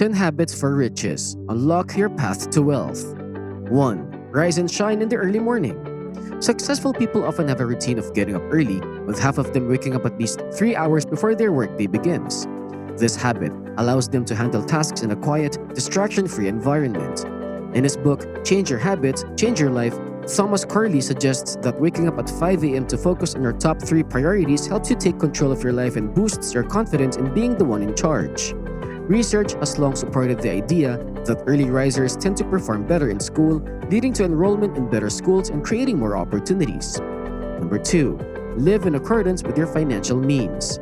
10 Habits for Riches. Unlock your path to wealth. 1. Rise and shine in the early morning. Successful people often have a routine of getting up early, with half of them waking up at least 3 hours before their workday begins. This habit allows them to handle tasks in a quiet, distraction-free environment. In his book, Change Your Habits, Change Your Life, Thomas Corley suggests that waking up at 5 a.m. to focus on your top 3 priorities helps you take control of your life and boosts your confidence in being the one in charge. Research has long supported the idea that early risers tend to perform better in school, leading to enrollment in better schools and creating more opportunities. Number 2. Live in accordance with your financial means.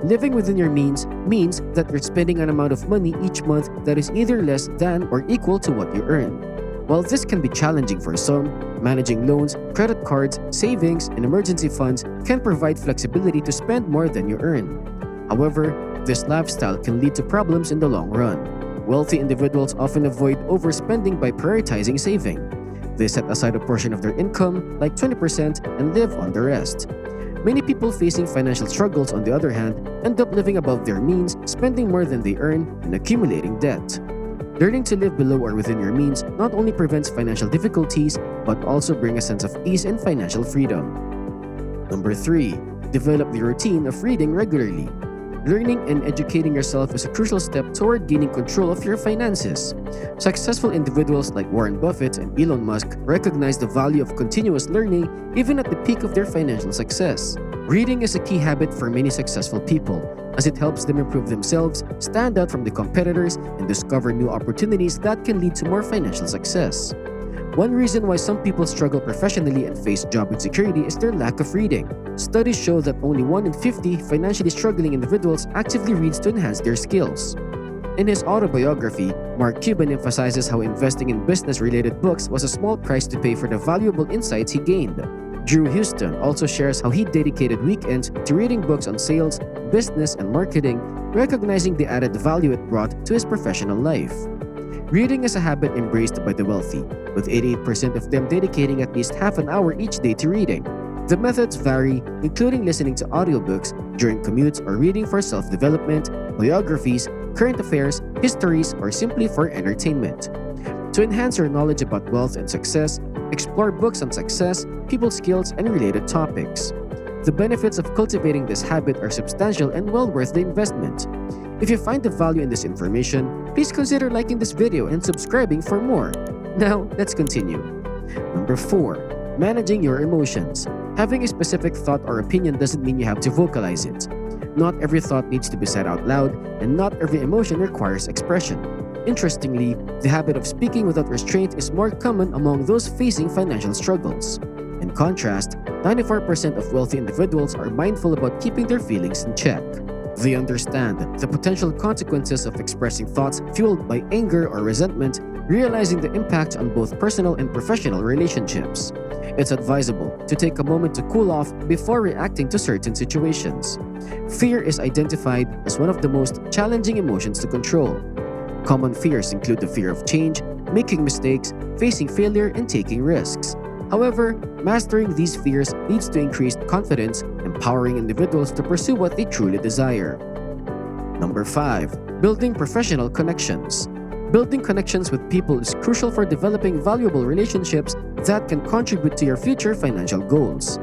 Living within your means that you're spending an amount of money each month that is either less than or equal to what you earn. While this can be challenging for some, managing loans, credit cards, savings, and emergency funds can provide flexibility to spend more than you earn. However, this lifestyle can lead to problems in the long run. Wealthy individuals often avoid overspending by prioritizing saving. They set aside a portion of their income, like 20%, and live on the rest. Many people facing financial struggles, on the other hand, end up living above their means, spending more than they earn, and accumulating debt. Learning to live below or within your means not only prevents financial difficulties, but also brings a sense of ease and financial freedom. Number 3. Develop the routine of reading regularly. Learning and educating yourself is a crucial step toward gaining control of your finances. Successful individuals like Warren Buffett and Elon Musk recognize the value of continuous learning even at the peak of their financial success. Reading is a key habit for many successful people, as it helps them improve themselves, stand out from the competitors, and discover new opportunities that can lead to more financial success. One reason why some people struggle professionally and face job insecurity is their lack of reading. Studies show that only 1 in 50 financially struggling individuals actively reads to enhance their skills. In his autobiography, Mark Cuban emphasizes how investing in business-related books was a small price to pay for the valuable insights he gained. Drew Houston also shares how he dedicated weekends to reading books on sales, business, and marketing, recognizing the added value it brought to his professional life. Reading is a habit embraced by the wealthy, with 88% of them dedicating at least half an hour each day to reading. The methods vary, including listening to audiobooks during commutes or reading for self-development, biographies, current affairs, histories, or simply for entertainment. To enhance your knowledge about wealth and success, explore books on success, people skills, and related topics. The benefits of cultivating this habit are substantial and well worth the investment. If you find the value in this information, please consider liking this video and subscribing for more. Now, let's continue. Number 4. Managing your emotions. Having a specific thought or opinion doesn't mean you have to vocalize it. Not every thought needs to be said out loud, and not every emotion requires expression. Interestingly, the habit of speaking without restraint is more common among those facing financial struggles. In contrast, 94% of wealthy individuals are mindful about keeping their feelings in check. They understand the potential consequences of expressing thoughts fueled by anger or resentment, realizing the impact on both personal and professional relationships. It's advisable to take a moment to cool off before reacting to certain situations. Fear is identified as one of the most challenging emotions to control. Common fears include the fear of change, making mistakes, facing failure, and taking risks. However, mastering these fears leads to increased confidence, empowering individuals to pursue what they truly desire. Number 5. Building professional connections. Building connections with people is crucial for developing valuable relationships that can contribute to your future financial goals.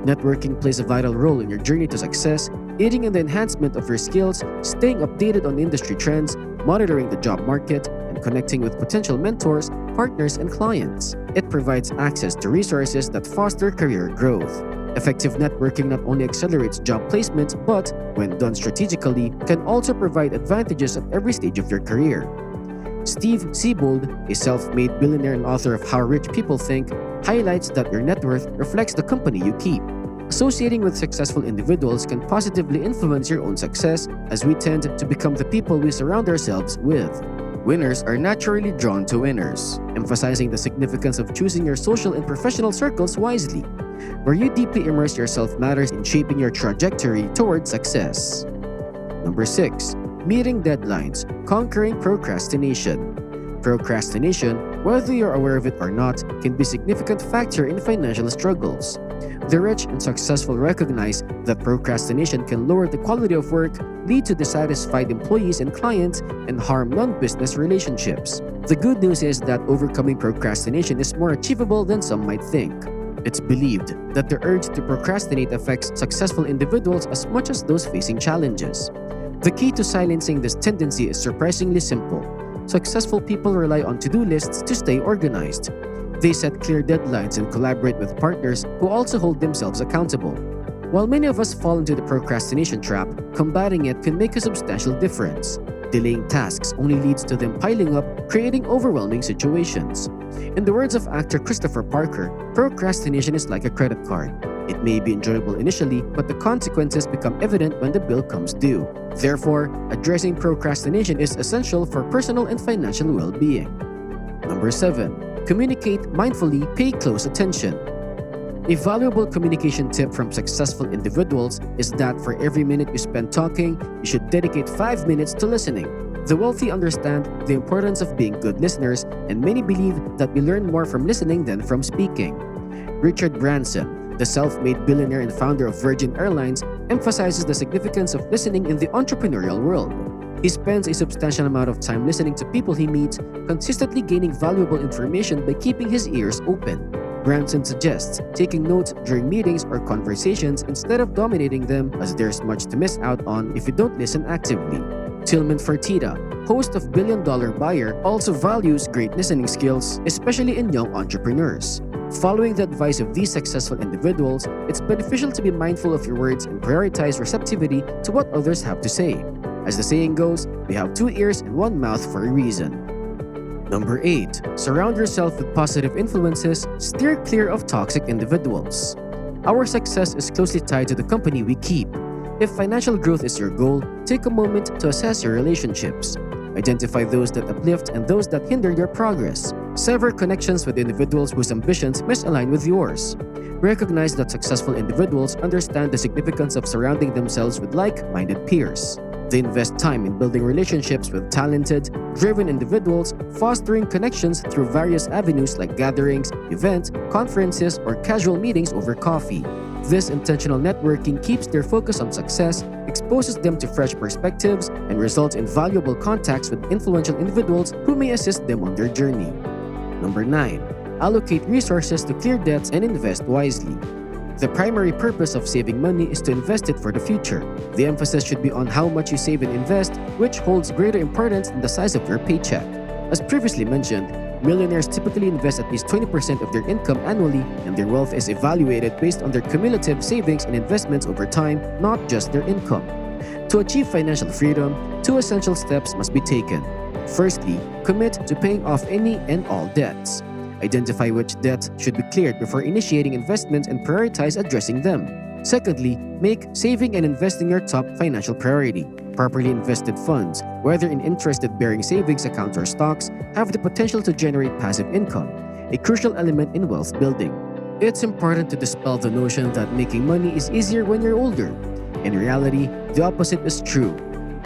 Networking plays a vital role in your journey to success, aiding in the enhancement of your skills, staying updated on industry trends, monitoring the job market, and connecting with potential mentors, partners, and clients. It provides access to resources that foster career growth. Effective networking not only accelerates job placement, but, when done strategically, can also provide advantages at every stage of your career. Steve Siebold, a self-made billionaire and author of How Rich People Think, highlights that your net worth reflects the company you keep. Associating with successful individuals can positively influence your own success, as we tend to become the people we surround ourselves with. Winners are naturally drawn to winners, emphasizing the significance of choosing your social and professional circles wisely. Where you deeply immerse yourself matters in shaping your trajectory toward success. Number 6. Meeting deadlines, conquering procrastination. Procrastination, whether you're aware of it or not, can be a significant factor in financial struggles. The rich and successful recognize that procrastination can lower the quality of work, lead to dissatisfied employees and clients, and harm non-business relationships. The good news is that overcoming procrastination is more achievable than some might think. It's believed that the urge to procrastinate affects successful individuals as much as those facing challenges. The key to silencing this tendency is surprisingly simple. Successful people rely on to-do lists to stay organized. They set clear deadlines and collaborate with partners who also hold themselves accountable. While many of us fall into the procrastination trap, combating it can make a substantial difference. Delaying tasks only leads to them piling up, creating overwhelming situations. In the words of actor Christopher Parker, procrastination is like a credit card. It may be enjoyable initially, but the consequences become evident when the bill comes due. Therefore, addressing procrastination is essential for personal and financial well-being. Number 7. Communicate mindfully, pay close attention. A valuable communication tip from successful individuals is that for every minute you spend talking, you should dedicate 5 minutes to listening. The wealthy understand the importance of being good listeners, and many believe that we learn more from listening than from speaking. Richard Branson, the self-made billionaire and founder of Virgin Airlines, emphasizes the significance of listening in the entrepreneurial world. He spends a substantial amount of time listening to people he meets, consistently gaining valuable information by keeping his ears open. Branson suggests taking notes during meetings or conversations instead of dominating them, as there's much to miss out on if you don't listen actively. Tillman Fertitta, host of Billion Dollar Buyer, also values great listening skills, especially in young entrepreneurs. Following the advice of these successful individuals, it's beneficial to be mindful of your words and prioritize receptivity to what others have to say. As the saying goes, we have 2 ears and 1 mouth for a reason. Number 8. Surround yourself with positive influences, steer clear of toxic individuals. Our success is closely tied to the company we keep. If financial growth is your goal, take a moment to assess your relationships. Identify those that uplift and those that hinder your progress. Sever connections with individuals whose ambitions misalign with yours. Recognize that successful individuals understand the significance of surrounding themselves with like-minded peers. They invest time in building relationships with talented, driven individuals, fostering connections through various avenues like gatherings, events, conferences, or casual meetings over coffee. This intentional networking keeps their focus on success, exposes them to fresh perspectives, and results in valuable contacts with influential individuals who may assist them on their journey. Number 9. Allocate resources to clear debts and invest wisely. The primary purpose of saving money is to invest it for the future. The emphasis should be on how much you save and invest, which holds greater importance than the size of your paycheck. As previously mentioned, millionaires typically invest at least 20% of their income annually, and their wealth is evaluated based on their cumulative savings and investments over time, not just their income. To achieve financial freedom, 2 essential steps must be taken. Firstly, commit to paying off any and all debts. Identify which debts should be cleared before initiating investments and prioritize addressing them. Secondly, make saving and investing your top financial priority. Properly invested funds, whether in interest-bearing savings accounts or stocks, have the potential to generate passive income, a crucial element in wealth building. It's important to dispel the notion that making money is easier when you're older. In reality, the opposite is true.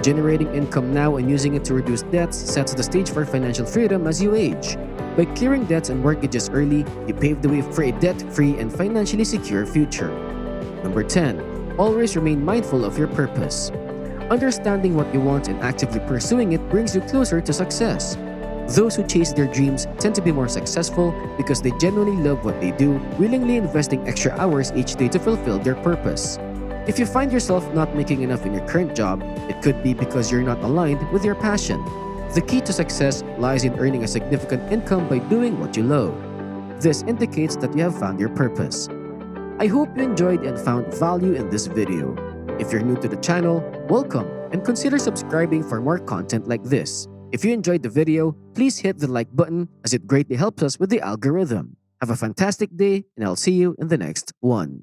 Generating income now and using it to reduce debts sets the stage for financial freedom as you age. By clearing debts and mortgages early, you pave the way for a debt-free and financially secure future. Number 10. Always remain mindful of your purpose. Understanding what you want and actively pursuing it brings you closer to success. Those who chase their dreams tend to be more successful because they genuinely love what they do, willingly investing extra hours each day to fulfill their purpose. If you find yourself not making enough in your current job, it could be because you're not aligned with your passion. The key to success lies in earning a significant income by doing what you love. This indicates that you have found your purpose. I hope you enjoyed and found value in this video. If you're new to the channel, welcome and consider subscribing for more content like this. If you enjoyed the video, please hit the like button as it greatly helps us with the algorithm. Have a fantastic day and I'll see you in the next one.